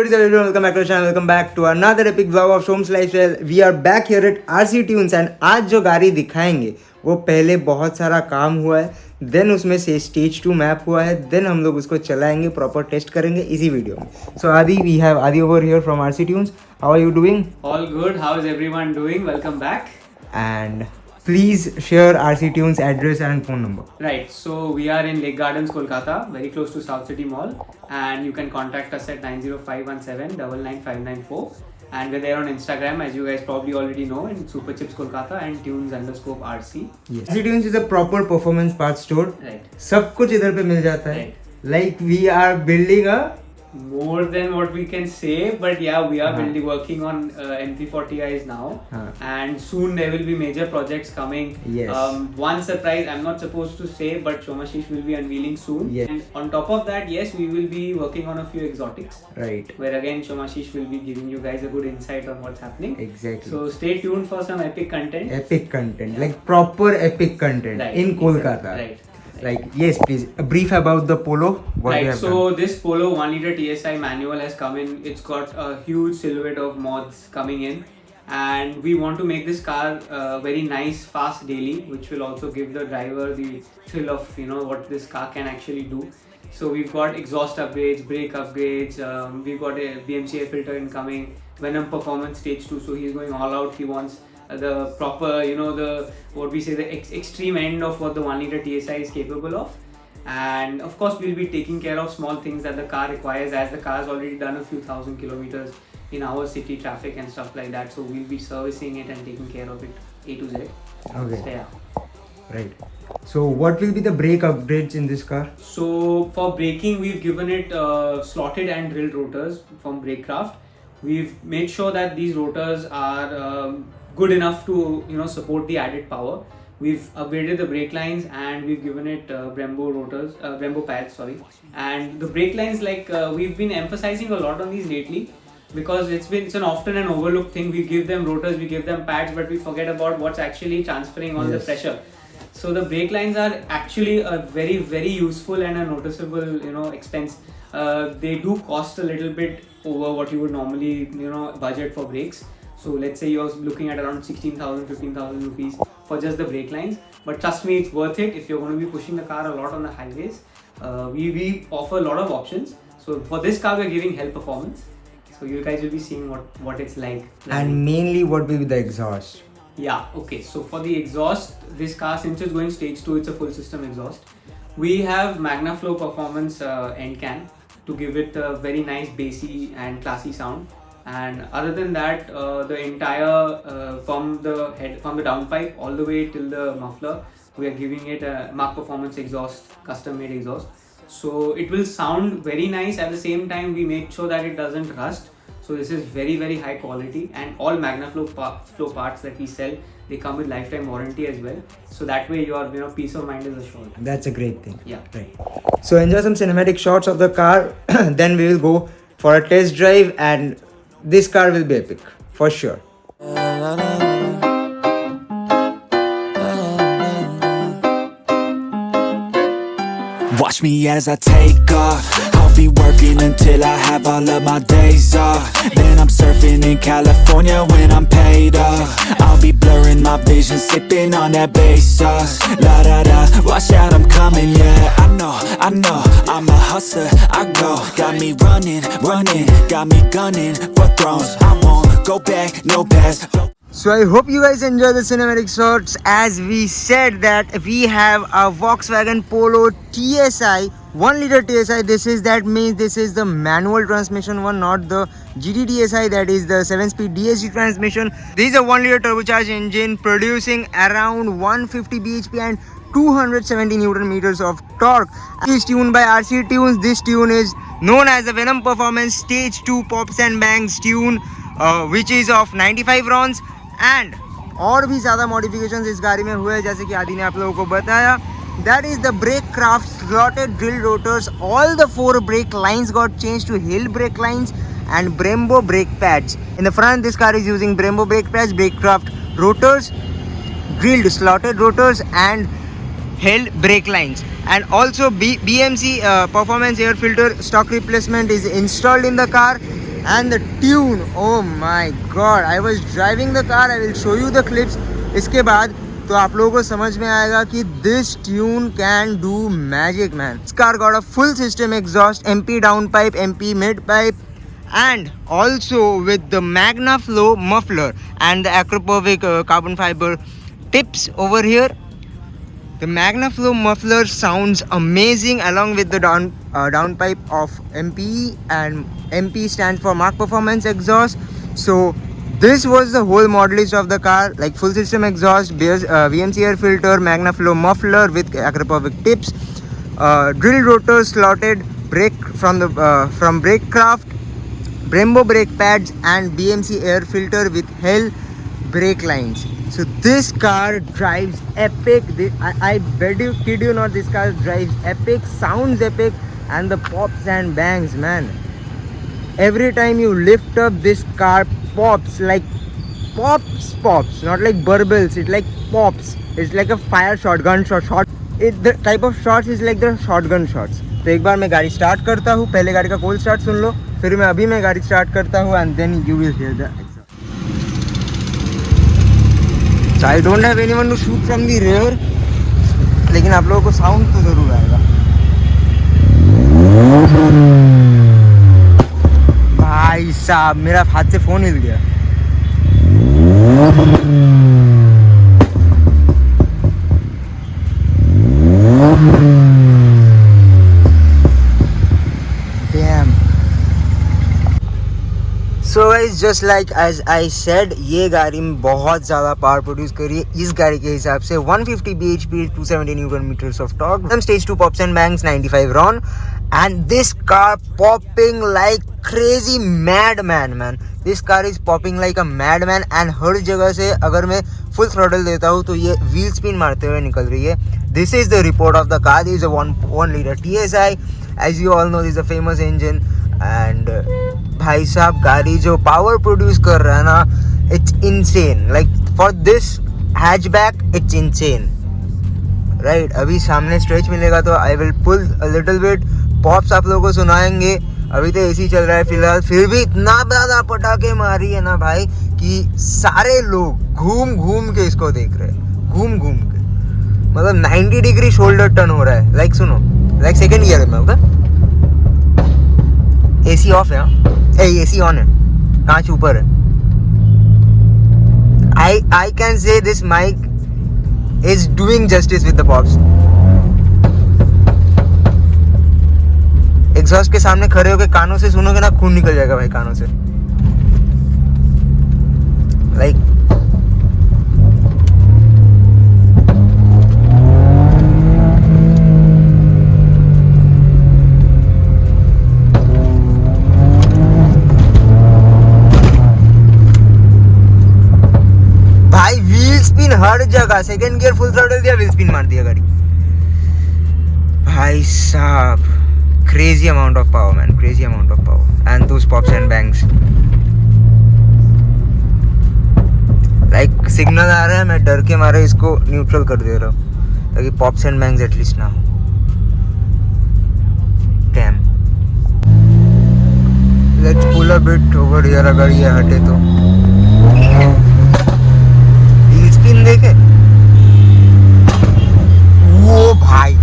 what is up everyone, welcome back to the channel, welcome back to another epic vlog of Shom's Lifestyle. We are back here at RC Tunes and आज जो गाड़ी दिखाएंगे वो पहले बहुत सारा काम हुआ है, देन उसमें से स्टेज 2 मैप हुआ है, देन हम लोग उसको चलाएंगे, प्रॉपर टेस्ट करेंगे इसी वीडियो में. So Aadi, we have Aadi over here from RC Tunes. How are you doing? All good. How is everyone doing? Welcome back. And please share RC Tunes address and phone number. Right. So we are in Lake Gardens, Kolkata, very close to South City Mall, and you can contact us at 90517 and we're there on Instagram, as you guys probably already know, in Superchips Kolkata and tunes_RC. Yes. RC Tunes is a proper performance parts store. Right. सब कुछ इधर पे मिल जाता है. Right. Like we are building a More than what we can say, but yeah, we are working on MP40Is now, and soon there will be major projects coming. Yes. One surprise I'm not supposed to say, but Somashish will be unveiling soon. Yes. And on top of that, yes, we will be working on a few exotics. Right. Where again Somashish will be giving you guys a good insight on what's happening. Exactly. So stay tuned for some epic content. Epic content, like proper epic content in Kolkata. Right. Like, yes, please, a brief about the Polo. What we have so done. this Polo 1 liter TSI manual has come in. It's got a huge silhouette of mods coming in, and we want to make this car very nice, fast, daily, which will also give the driver the thrill of what this car can actually do. So we've got exhaust upgrades, brake upgrades. We've got a BMC air filter incoming. Venom performance stage 2. So he's going all out. He wants the proper, the extreme end of what the 1 liter TSI is capable of. And of course we'll be taking care of small things that the car requires, as the car has already done a few thousand kilometers in our city traffic and stuff like that. So we'll be servicing it and taking care of it A to Z. Okay. So, yeah. Right. So what will be the brake upgrades in this car? So for braking, we've given it slotted and drilled rotors from Brakecraft. We've made sure that these rotors are good enough to support the added power. We've upgraded the brake lines and we've given it Brembo pads, and the brake lines, we've been emphasizing a lot on these lately, because it's an often an overlooked thing. We give them rotors, we give them pads, but we forget about what's actually transferring on the pressure. So the brake lines are actually a very, very useful and a noticeable expense. They do cost a little bit over what you would normally budget for brakes. So let's say you're looking at around 16,000, 15,000 rupees for just the brake lines. But trust me, it's worth it if you're going to be pushing the car a lot on the highways. We offer a lot of options. So for this car, we're giving hell performance. So you guys will be seeing what it's like. And mainly what will be the exhaust? Yeah, okay. So for the exhaust, this car, since it's going stage 2, it's a full system exhaust. We have MagnaFlow Performance end can to give it a very nice bassy and classy sound. And other than that, the entire from the downpipe all the way till the muffler, we are giving it a Mark Performance exhaust, custom made exhaust. So it will sound very nice. At the same time, we make sure that it doesn't rust. So this is very, very high quality, and all MagnaFlow flow parts that we sell, they come with lifetime warranty as well. So that way your peace of mind is assured. That's a great thing. Yeah. Right. So enjoy some cinematic shots of the car. Then we will go for a test drive, and this car will be epic for sure. Watch me as I take off. I'll be working until I have all of my days off. Then I'm surfing in California when I'm paid off. I'll be blurring my vision, sipping on that bass sauce. La da da, watch out, I'm coming, yeah. I know, I'm a hustler, I go. Got me running, got me gunning for thrones. I won't go back, no pass. So I hope you guys enjoy the cinematic shots. As we said that we have a Volkswagen Polo TSI, 1 liter TSI. That means this is the manual transmission one, not the GT TSI, that is the 7-speed DSG transmission. This is a 1 liter turbocharged engine producing around 150 bhp and 270 Newton meters of torque. It is tuned by RC Tunes. This tune is known as the Venom Performance Stage 2 Pops and Bangs tune, which is of 95 rounds. And और भी ज़्यादा modifications इस गाड़ी में हुए, जैसे कि आदि ने आप लोगों को बताया. That is the Brakecraft slotted drill rotors. All the 4 brake lines got changed to Hill brake lines and Brembo brake pads. In the front, this car is using Brembo brake pads, Brakecraft rotors, drilled slotted rotors, and Hill brake lines. And also BMC performance air filter stock replacement is installed in the car. and the tune, oh my god, I was driving the car, I will show you the clips इसके बाद तो आप लोगों को समझ में आएगा कि this tune can do magic man. This car got a full system exhaust, MP downpipe, MP midpipe, and also with the Magna Flow muffler and the Acropovic carbon fiber tips over here. The Magna Flow muffler sounds amazing along with the downpipe of MP, and MP stands for Mark Performance Exhaust. So this was the whole model list of the car, like full system exhaust, VMC air filter, Magna Flow muffler with Acropovic tips, drill rotor slotted brake from Brakecraft, Brembo brake pads, and BMC air filter with Hell brake lines. So this car drives epic. I bet you, kid you not, this car drives epic, sounds epic, and the pops and bangs, man. Every time you lift up, this car pops, like pops, not like burbles. It like pops. It's like a fire shotgun shot. The type of shots is like the shotgun shots. तो एक बार मैं गाड़ी start करता हूँ, पहले गाड़ी का cold start सुन लो, फिर मैं गाड़ी स्टार्ट करता हूँ, and then you will hear the exhaust. So I don't have anyone to shoot from the rear, लेकिन आप लोगों को साउंड तो जरूर आएगा. भाई साहब मेरा हाथ से फोन हिल गया. So guys, just like as I said, ये गाड़ी में बहुत ज़्यादा पावर प्रोड्यूस करी है इस गाड़ी के हिसाब से. 150 bhp, 270 newton meters of torque, stage 2 pops and bangs, 95 RON, and this car popping like crazy madman man. This car is popping like a madman, and हर जगह से अगर मैं फुल थ्रॉटल देता हूँ तो ये व्हील स्पिन मारते हुए निकल रही है. This is the report of the car. This is a 1 liter TSI. As you all know, this is a famous engine. And भाई साहब गाड़ी जो पावर प्रोड्यूस कर रहा है ना, it's insane. Like for this hatchback it's insane, right. अभी सामने स्ट्रेच मिलेगा तो I will pull a little bit. Pops आप लोगों को सुनाएंगे. अभी तो एसी चल रहा है फिलहाल, फिर भी इतना ज़्यादा पटाखे मारी है ना भाई कि सारे लोग घूम घूम के इसको देख रहे हैं, घूम घूम के. मतलब 90 डिग्री शोल्डर टर्न हो रहा है. लाइक सुनो, लाइक सेकेंड गियर में होगा. एसी ऑफ है, एसी ऑन है, कांच ऊपर है. I can say this mic is doing justice with the pops. Exhaust के सामने खड़े होके कानों से सुनोगे ना, खून निकल जाएगा भाई कानों से. लाइक भाई व्हील स्पिन हर जगह. सेकेंड गियर फुल थ्रॉटल दिया, व्हील स्पिन मार दिया गाड़ी. भाई साहब crazy amount of power man, crazy amount of power, and those pops and bangs. like signal आ रहा है, मैं डर के मारे इसको न्यूट्रल कर दे रहा हूँ ताकि पॉप्स एंड बैंग्स एटलीस्ट ना हो. Damn. Let's pull a bit over here. अगर ये हटे तो व्हील स्पिन देखे वो भाई.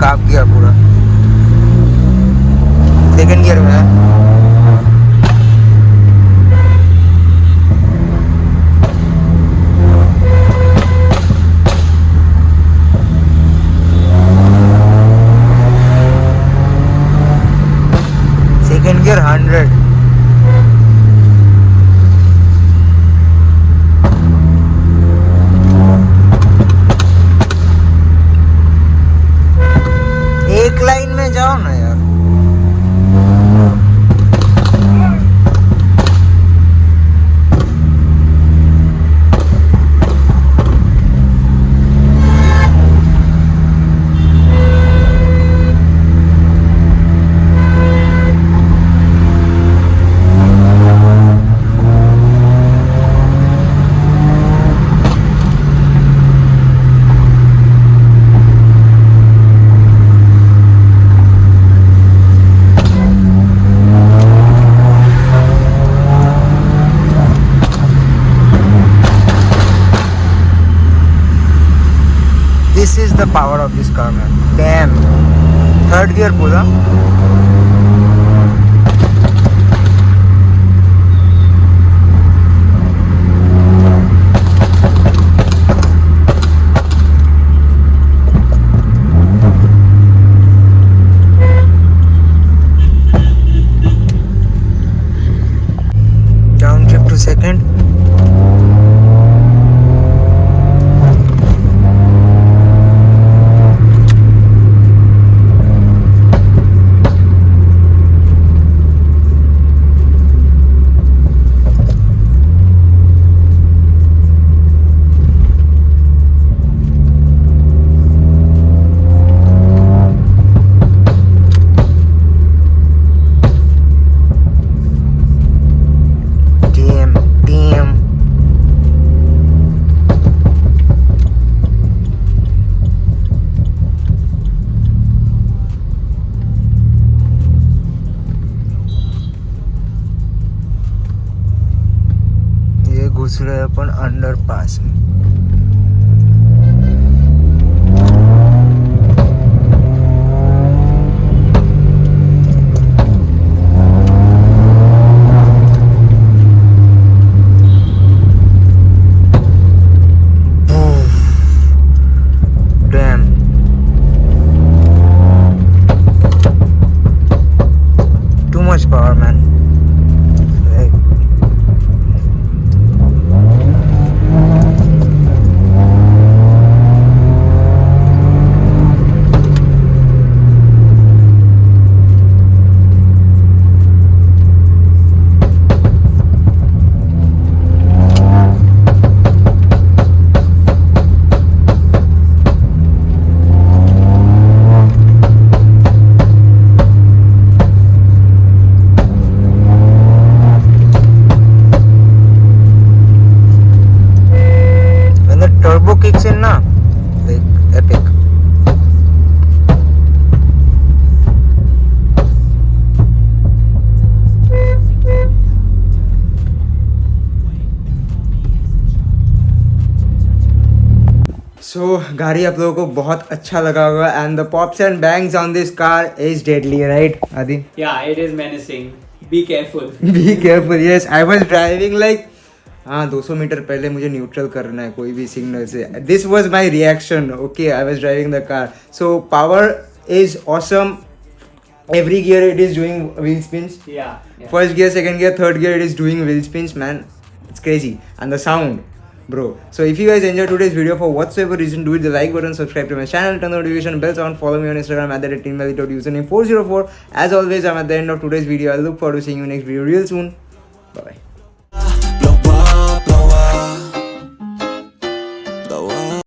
काप गया पूरा. सेकेंड गियर में है. Second gear 100. एक लाइन में जाओ ना यार. the power of this car, man. Damn. Third gear pula. Downshift to second. Damn. ये घुस रहे अपन अंडरपास में. Damn. Too much power, man. Like, when the turbo kicks in, na, like epic. So गाड़ी आप लोगों को बहुत अच्छा लगा होगा and the pops and bangs on this car is deadly, right, Adi? Yeah, it is menacing. Be careful. Be careful. Yes, I was driving like हाँ 200 metre पहले मुझे न्यूट्रल करना है कोई भी सिग्नल से. This was my reaction. Okay, I was driving the car. So power is awesome. Every gear it is doing wheel spins. Yeah. First gear, second gear, third gear it is doing wheel spins, man. It's crazy. And the sound, bro. So if you guys enjoyed today's video for whatsoever reason, do hit the like button, subscribe to my channel, turn the notification bells on, follow me on Instagram at @teamvalley.username 404. As always, I'm at the end of today's video. I look forward to seeing you next video real soon. Bye bye.